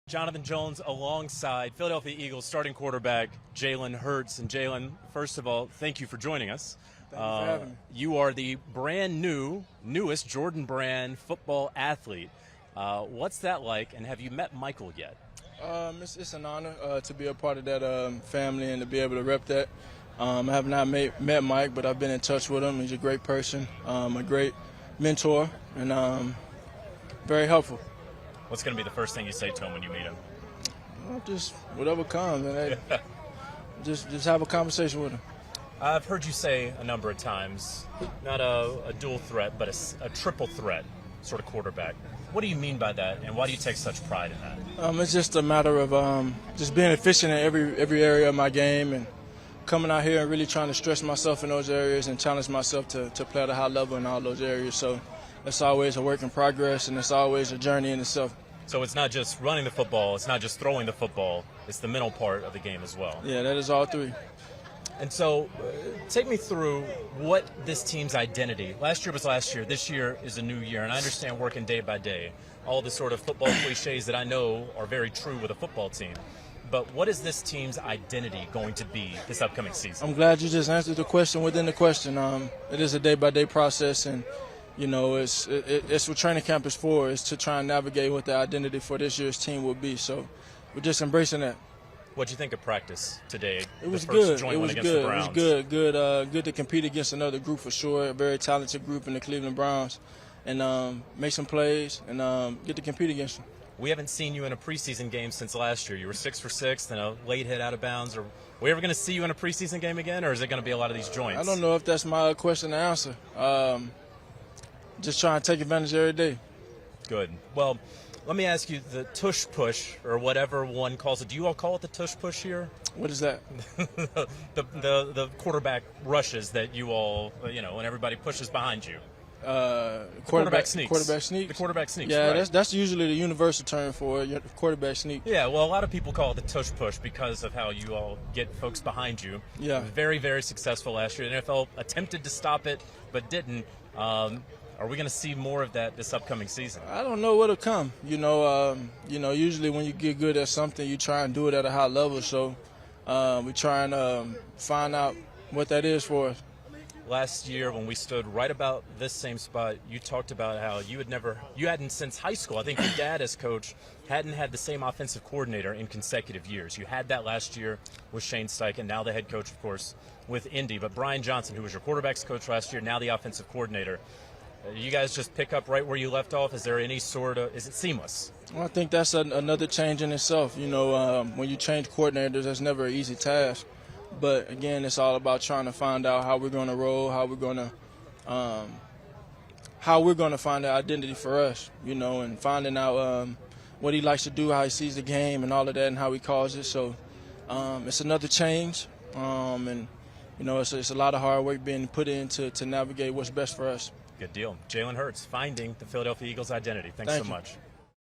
Jonathan Jones alongside Philadelphia Eagles starting quarterback Jalen Hurts. And Jalen, first of all, thank you for joining us. Thank you for having me. You are the newest Jordan Brand football athlete. What's that like, and have you met Michael yet? It's an honor to be a part of that family and to be able to rep that. I have not met Mike, but I've been in touch with him. He's a great person, a great mentor, and very helpful. What's going to be the first thing you say to him when you meet him? Well, just whatever comes, and just have a conversation with him. I've heard you say a number of times, not a dual threat, but a triple threat sort of quarterback. What do you mean by that, and why do you take such pride in that? It's just a matter of just being efficient in every area of my game and coming out here and really trying to stretch myself in those areas and challenge myself to play at a high level in all those areas. So it's always a work in progress, and it's always a journey in itself. So it's not just running the football, it's not just throwing the football, it's the mental part of the game as well. Yeah, that is all three. And so take me through what this team's identity. Last year was last year. This year is a new year. And I understand working day by day, all the sort of football cliches that I know are very true with a football team. But what is this team's identity going to be this upcoming season? I'm glad you just answered the question within the question. It is a day-by-day process, and you know, it's what training camp is for, is to try and navigate what the identity for this year's team will be. So we're just embracing that. What'd you think of practice today? It was good. It was good. Good to compete against another group for sure, a very talented group in the Cleveland Browns, and make some plays and get to compete against them. We haven't seen you in a preseason game since last year. You were 6 for 6, then a late hit out of bounds. Are we ever going to see you in a preseason game again, or is it going to be a lot of these joints? I don't know if that's my question to answer. Just trying to take advantage every day. Good. Well, let me ask you, the tush push, or whatever one calls it, do you all call it the tush push here? What is that? the quarterback rushes that you all, when everybody pushes behind you. Quarterback sneaks. Quarterback sneaks? The quarterback sneaks, yeah, right. That's usually the universal term for it, quarterback sneak. Yeah, well, a lot of people call it the tush push because of how you all get folks behind you. Yeah. It was very, very successful last year. The NFL attempted to stop it, but didn't. Are we going to see more of that this upcoming season? I don't know what'll come. Usually when you get good at something, you try and do it at a high level. So we try and find out what that is for us. Last year, when we stood right about this same spot, you talked about how you hadn't since high school. I think your dad, as coach, hadn't had the same offensive coordinator in consecutive years. You had that last year with Shane Steichen, now the head coach, of course, with Indy. But Brian Johnson, who was your quarterback's coach last year, now the offensive coordinator. You guys just pick up right where you left off? Is there any is it seamless? Well, I think that's another change in itself. When you change coordinators, that's never an easy task. But again, it's all about trying to find out how we're going to roll, how we're going to find the identity for us, and finding out what he likes to do, how he sees the game, and all of that, and how he calls it. So it's another change, and it's a lot of hard work being put in to navigate what's best for us. Good deal. Jalen Hurts, finding the Philadelphia Eagles identity. Thanks so much.